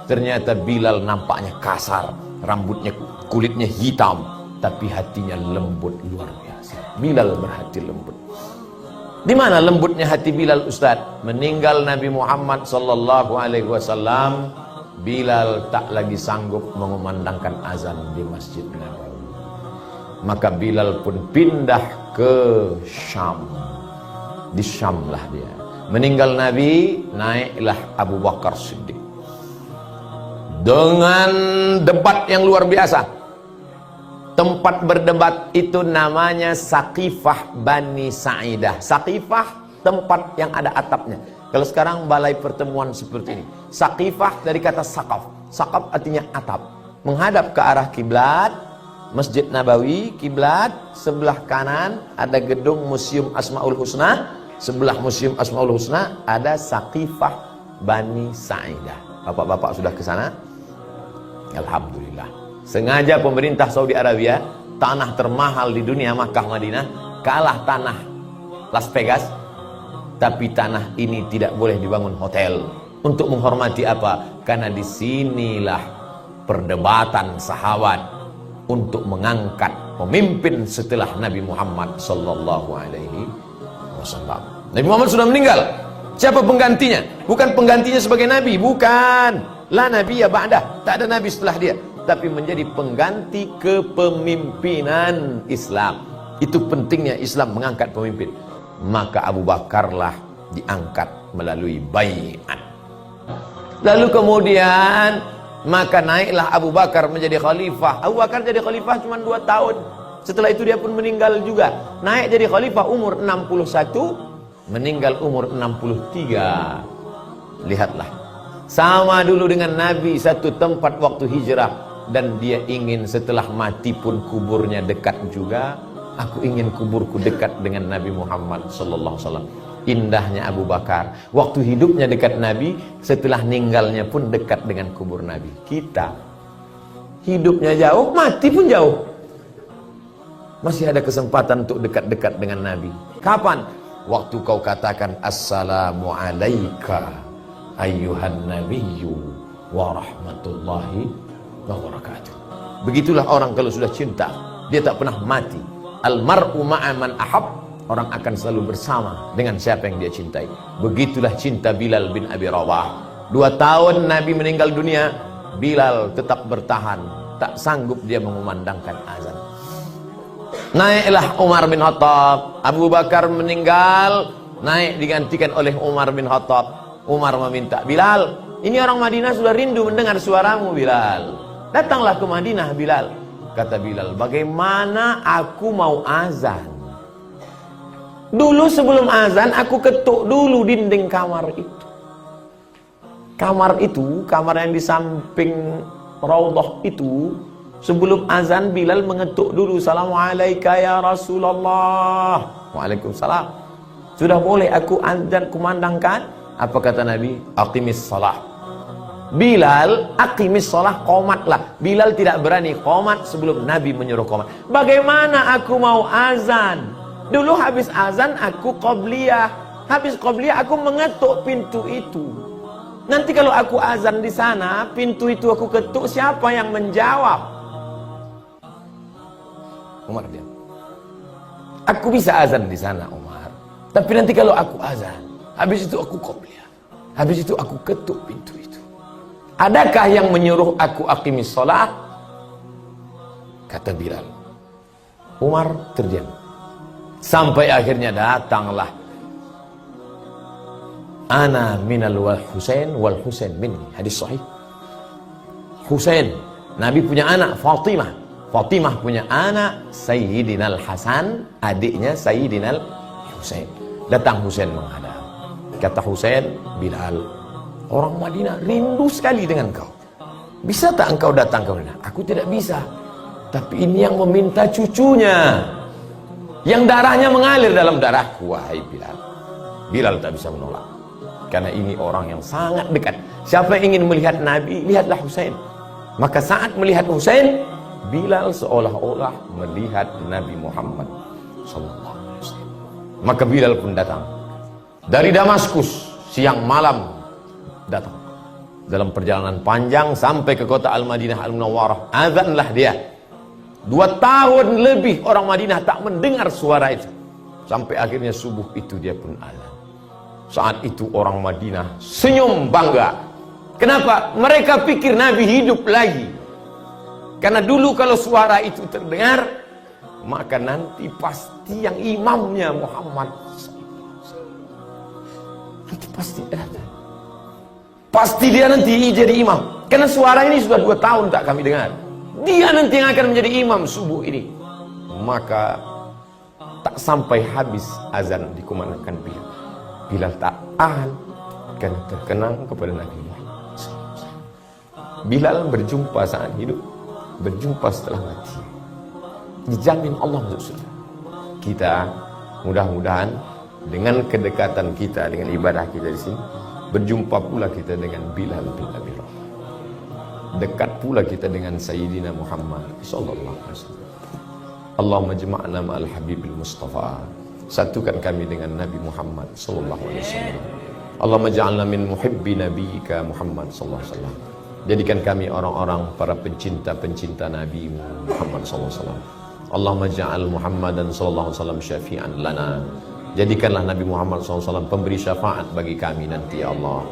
Ternyata Bilal nampaknya kasar, rambutnya, kulitnya hitam, tapi hatinya lembut luar biasa. Bilal berhati lembut. Di mana lembutnya hati Bilal, Ustaz? Meninggal Nabi Muhammad sallallahu alaihi wasallam, Bilal tak lagi sanggup mengumandangkan azan di Masjid Nabawi. Maka Bilal pun pindah ke Syam. Di Syam lah dia. Meninggal Nabi, naiklah Abu Bakar Siddiq. Dengan debat yang luar biasa. Tempat berdebat itu namanya Saqifah Bani Sa'idah. Saqifah, tempat yang ada atapnya. Kalau sekarang balai pertemuan seperti ini. Saqifah dari kata saqaf. Saqaf artinya atap. Menghadap ke arah kiblat, Masjid Nabawi, kiblat, sebelah kanan ada gedung Museum Asmaul Husna. Sebelah Museum Asmaul Husna ada Saqifah Bani Sa'idah. Bapak-bapak sudah ke sana? Alhamdulillah. Sengaja pemerintah Saudi Arabia, tanah termahal di dunia Makkah Madinah, kalah tanah Las Vegas, tapi tanah ini tidak boleh dibangun hotel. Untuk menghormati apa? Karena disinilah perdebatan sahabat untuk mengangkat pemimpin setelah Nabi Muhammad sallallahu alaihi wasallam. Nabi Muhammad sudah meninggal. Siapa penggantinya? Bukan penggantinya sebagai nabi, bukan. La nabiyya ba'dah, tak ada nabi setelah dia, tapi menjadi pengganti kepemimpinan Islam. Itu pentingnya Islam mengangkat pemimpin. Maka Abu Bakarlah diangkat melalui bai'at. Lalu kemudian maka naiklah Abu Bakar menjadi khalifah. Abu Bakar jadi khalifah cuma 2 tahun. Setelah itu dia pun meninggal juga. Naik jadi khalifah umur 61, meninggal umur 63. Lihatlah. Sama dulu dengan Nabi, satu tempat waktu hijrah, dan dia ingin setelah mati pun kuburnya dekat juga. Aku ingin kuburku dekat dengan Nabi Muhammad sallallahu alaihi wasallam. Indahnya Abu Bakar, waktu hidupnya dekat Nabi, setelah meninggalnya pun dekat dengan kubur Nabi. Kita hidupnya jauh, mati pun jauh. Masih ada kesempatan untuk dekat-dekat dengan Nabi. Kapan? Waktu kau katakan assalamu alaika ayyuhan nabiyyu wa rahmatullahi wa barakatuh. Begitulah orang kalau sudah cinta, dia tak pernah mati. Almar'u ma'a man ahab, orang akan selalu bersama dengan siapa yang dia cintai. Begitulah cinta Bilal bin Abi Rabah. 2 tahun Nabi meninggal dunia, Bilal tetap bertahan, tak sanggup dia mengumandangkan azan. Naiklah Umar bin Khattab. Abu Bakar meninggal, naik digantikan oleh Umar bin Khattab. Umar meminta, Bilal, ini orang Madinah sudah rindu mendengar suaramu, Bilal. Datanglah ke Madinah, Bilal. Kata Bilal, bagaimana aku mau azan? Dulu sebelum azan aku ketuk dulu dinding kamar itu. Kamar itu, kamar yang di samping raudhah itu, sebelum azan Bilal mengetuk dulu, Assalamualaikum ya Rasulullah. Waalaikumsalam. Sudah boleh aku azan kumandangkan? Apa kata Nabi? Aqimis salah. Bilal, aqimis salah, qomatlah. Bilal tidak berani qomat sebelum Nabi menyuruh qomat. Bagaimana aku mau azan? Dulu habis azan aku qobliyah. Habis qobliyah aku mengetuk pintu itu. Nanti kalau aku azan di sana, pintu itu aku ketuk, siapa yang menjawab? Umar diam. Aku bisa azan di sana, Umar. Tapi nanti kalau aku azan, habis itu aku qobliyah, habis itu aku ketuk pintu itu. Adakah yang menyuruh aku aqimis salat? Kata Bilal. Umar terdiam. Sampai akhirnya datanglah ana minal wal Husain wal Husain minni. Hadis sahih. Husain, Nabi punya anak Fatimah. Fatimah punya anak Sayyidinal Hasan, adiknya Sayyidinal Husain. Datang Husain menghadap. Kata Husain, Bilal, orang Madinah rindu sekali dengan kau. Bisa tak engkau datang ke Madinah? Aku tidak bisa. Tapi ini yang meminta cucunya, yang darahnya mengalir dalam darahku. Wahai Bilal. Bilal tak bisa menolak. Karena ini orang yang sangat dekat. Siapa yang ingin melihat Nabi, lihatlah Husain. Maka saat melihat Husain, Bilal seolah-olah melihat Nabi Muhammad sallallahu alaihi wasallam. Maka Bilal pun datang dari Damaskus, siang malam datang. Dalam perjalanan panjang sampai ke kota Al-Madinah Al-Munawwarah, azanlah dia. 2 tahun lebih orang Madinah tak mendengar suara itu. Sampai akhirnya subuh itu dia pun azan. Saat itu orang Madinah senyum bangga. Kenapa? Mereka pikir Nabi hidup lagi. Karena dulu kalau suara itu terdengar, maka nanti pasti yang imamnya Muhammad. Nanti pasti ada. Pasti dia nanti jadi imam. Karena suara ini sudah 2 tahun tak kami dengar. Dia nanti yang akan menjadi imam subuh ini. Maka tak sampai habis azan dikumandangkan Bilal. Bilal tak tahan karena terkenang kepada Nabi Muhammad. Bilal berjumpa saat hidup, berjumpa setelah mati. Dijamin Allah masuk surga. Kita mudah-mudahan dengan kedekatan kita dengan ibadah kita di sini, berjumpa pula kita dengan Bilal bin Abi Rabah. Dekat pula kita dengan Sayyidina Muhammad sallallahu alaihi wasallam. Allahumma jama'na ma'al Habibil Mustafa. Satukan kami dengan Nabi Muhammad sallallahu alaihi wasallam. Allahumma ja'alna min muhibbi nabiyyika Muhammad sallallahu alaihi wasallam. Jadikan kami orang-orang para pencinta-pencinta Nabi Muhammad sallallahu alaihi wasallam. Allahumma ja'al Muhammadan sallallahu alaihi wasallam syafi'an lana. Jadikanlah Nabi Muhammad sallallahu alaihi wasallam pemberi syafaat bagi kami nanti ya Allah.